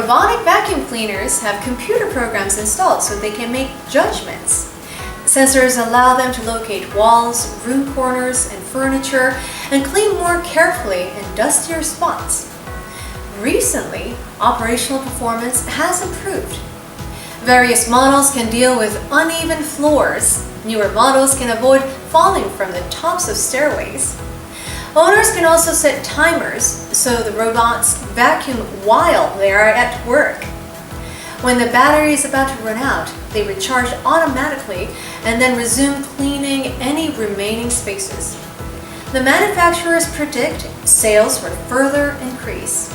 robotic vacuum cleaners have computer programs installed so they can make judgments. Sensors allow them to locate walls, room corners, and furniture and clean more carefully in dustier spots. Recently, operational performance has improved. Various models can deal with uneven floors. Newer models can avoid falling from the tops of stairways. Owners can also set timers so the robots vacuum while they are at work. When the battery is about to run out, they recharge automatically and then resume cleaning any remaining spaces. The manufacturers predict sales will further increase.